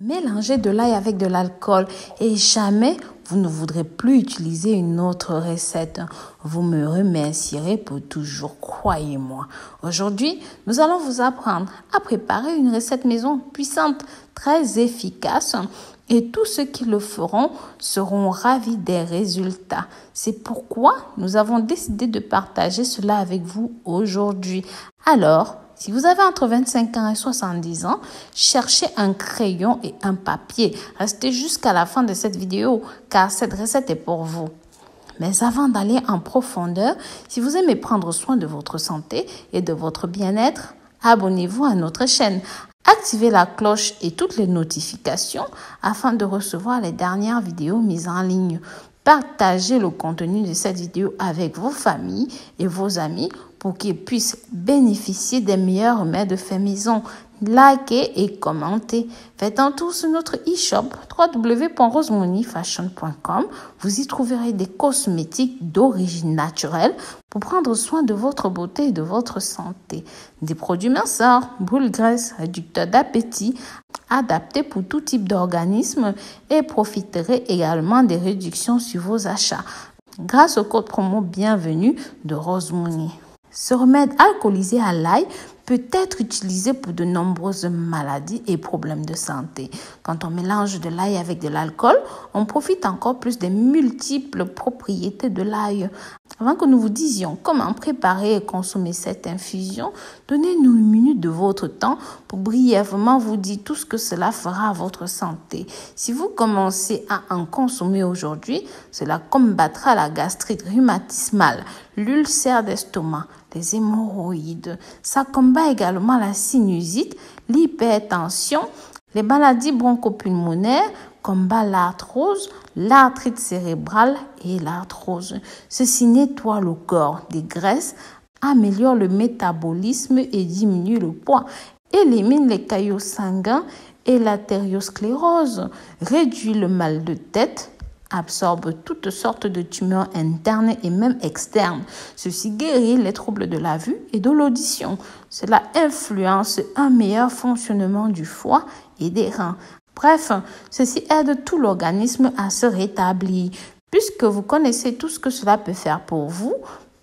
Mélangez de l'ail avec de l'alcool et jamais vous ne voudrez plus utiliser une autre recette. Vous me remercierez pour toujours, croyez-moi. Aujourd'hui, nous allons vous apprendre à préparer une recette maison puissante, très efficace. Et tous ceux qui le feront seront ravis des résultats. C'est pourquoi nous avons décidé de partager cela avec vous aujourd'hui. Alors, si vous avez entre 25 ans et 70 ans, cherchez un crayon et un papier. Restez jusqu'à la fin de cette vidéo car cette recette est pour vous. Mais avant d'aller en profondeur, si vous aimez prendre soin de votre santé et de votre bien-être, abonnez-vous à notre chaîne. Activez la cloche et toutes les notifications afin de recevoir les dernières vidéos mises en ligne. Partagez le contenu de cette vidéo avec vos familles et vos amis pour qu'ils puissent bénéficier des meilleurs remèdes faits maison. Likez et commentez. Faites un tour sur notre e-shop www.rosemoneyfashion.com. Vous y trouverez des cosmétiques d'origine naturelle pour prendre soin de votre beauté et de votre santé. Des produits minceurs, brûle-graisse, réducteurs d'appétit, adaptés pour tout type d'organisme et profiterez également des réductions sur vos achats grâce au code promo bienvenue de Rose Money. Ce remède alcoolisé à l'ail peut être utilisé pour de nombreuses maladies et problèmes de santé. Quand on mélange de l'ail avec de l'alcool, on profite encore plus des multiples propriétés de l'ail. Avant que nous vous disions comment préparer et consommer cette infusion, donnez-nous une minute de votre temps pour brièvement vous dire tout ce que cela fera à votre santé. Si vous commencez à en consommer aujourd'hui, cela combattra la gastrite rhumatismale, l'ulcère d'estomac, les hémorroïdes. Ça combat également la sinusite, l'hypertension, les maladies bronchopulmonaires, combat l'arthrose, l'arthrite cérébrale et l'arthrose. Ceci nettoie le corps des graisses, améliore le métabolisme et diminue le poids, élimine les caillots sanguins et l'artériosclérose, réduit le mal de tête, absorbe toutes sortes de tumeurs internes et même externes. Ceci guérit les troubles de la vue et de l'audition. Cela influence un meilleur fonctionnement du foie et des reins. Bref, ceci aide tout l'organisme à se rétablir. Puisque vous connaissez tout ce que cela peut faire pour vous,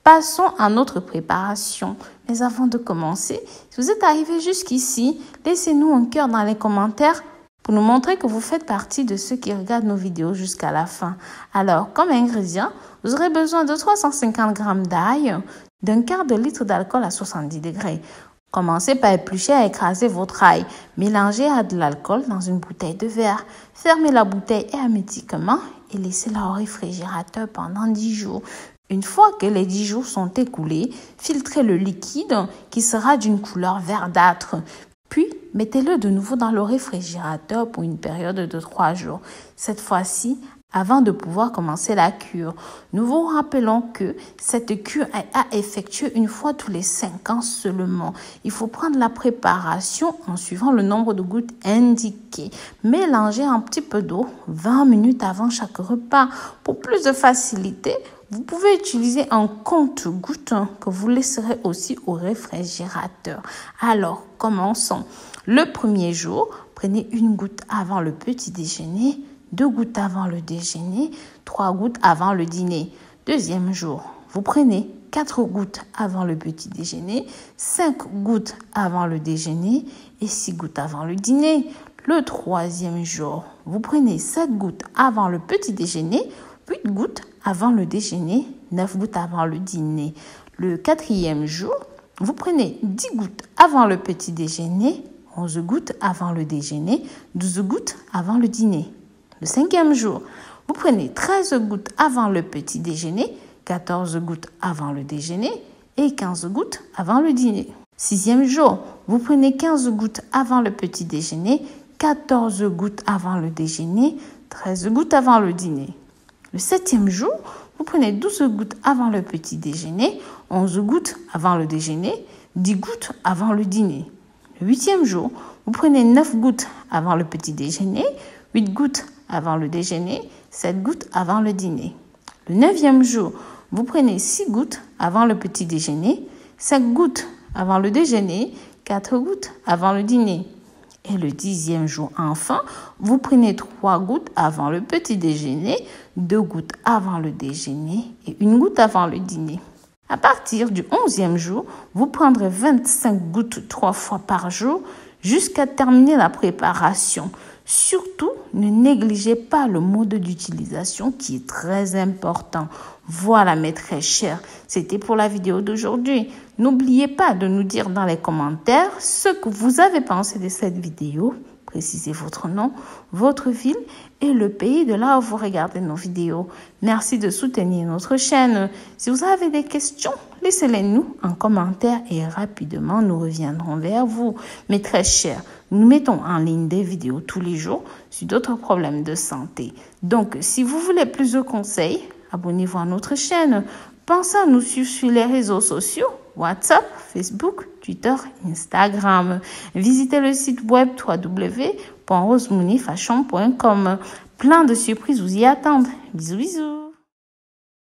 passons à notre préparation. Mais avant de commencer, si vous êtes arrivé jusqu'ici, laissez-nous un cœur dans les commentaires pour nous montrer que vous faites partie de ceux qui regardent nos vidéos jusqu'à la fin. Alors, comme ingrédient, vous aurez besoin de 350 g d'ail, d'un quart de litre d'alcool à 70 degrés. Commencez par éplucher et écraser votre ail. Mélangez à de l'alcool dans une bouteille de verre. Fermez la bouteille hermétiquement et laissez-la au réfrigérateur pendant 10 jours. Une fois que les 10 jours sont écoulés, filtrez le liquide qui sera d'une couleur verdâtre. Puis, mettez-le de nouveau dans le réfrigérateur pour une période de 3 jours. Cette fois-ci, avant de pouvoir commencer la cure. Nous vous rappelons que cette cure est à effectuer une fois tous les 5 ans seulement. Il faut prendre la préparation en suivant le nombre de gouttes indiqué. Mélangez un petit peu d'eau 20 minutes avant chaque repas. Pour plus de facilité, vous pouvez utiliser un compte-gouttes que vous laisserez aussi au réfrigérateur. Alors, commençons. Le premier jour, prenez une goutte avant le petit déjeuner, 2 gouttes avant le déjeuner, 3 gouttes avant le dîner. Deuxième jour, vous prenez 4 gouttes avant le petit déjeuner, 5 gouttes avant le déjeuner et 6 gouttes avant le dîner. Le troisième jour, vous prenez 7 gouttes avant le petit déjeuner, 8 gouttes avant le déjeuner, 9 gouttes avant le dîner. Le quatrième jour, vous prenez 10 gouttes avant le petit déjeuner, 11 gouttes avant le déjeuner, 12 gouttes avant le dîner. Le cinquième jour, vous prenez 13 gouttes avant le petit déjeuner, 14 gouttes avant le déjeuner et 15 gouttes avant le dîner. Sixième jour, vous prenez 15 gouttes avant le petit déjeuner, 14 gouttes avant le déjeuner, 13 gouttes avant le dîner. Le septième jour, vous prenez 12 gouttes avant le petit déjeuner, 11 gouttes avant le déjeuner, 10 gouttes avant le dîner. Le huitième jour, vous prenez 9 gouttes avant le petit déjeuner, 8 gouttes avant le déjeuner, 7 gouttes avant le dîner. Le neuvième jour, vous prenez 6 gouttes avant le petit déjeuner, 5 gouttes avant le déjeuner, 4 gouttes avant le dîner. et le 10e jour. Enfin, vous prenez 3 gouttes avant le petit déjeuner, 2 gouttes avant le déjeuner et 1 goutte avant le dîner. À partir du 11e jour, vous prendrez 25 gouttes 3 fois par jour jusqu'à terminer la préparation. Surtout, ne négligez pas le mode d'utilisation qui est très important. Voilà mes très chers, c'était pour la vidéo d'aujourd'hui. N'oubliez pas de nous dire dans les commentaires ce que vous avez pensé de cette vidéo. Précisez votre nom, votre ville et le pays de là où vous regardez nos vidéos. Merci de soutenir notre chaîne. Si vous avez des questions, laissez-les nous en commentaire et rapidement nous reviendrons vers vous. Mes très chers, nous mettons en ligne des vidéos tous les jours sur d'autres problèmes de santé. Donc, si vous voulez plus de conseils, abonnez-vous à notre chaîne. Pensez à nous suivre sur les réseaux sociaux, WhatsApp, Facebook, Twitter, Instagram. Visitez le site web www.rosemooneyfashion.com. Plein de surprises vous y attendent. Bisous, bisous.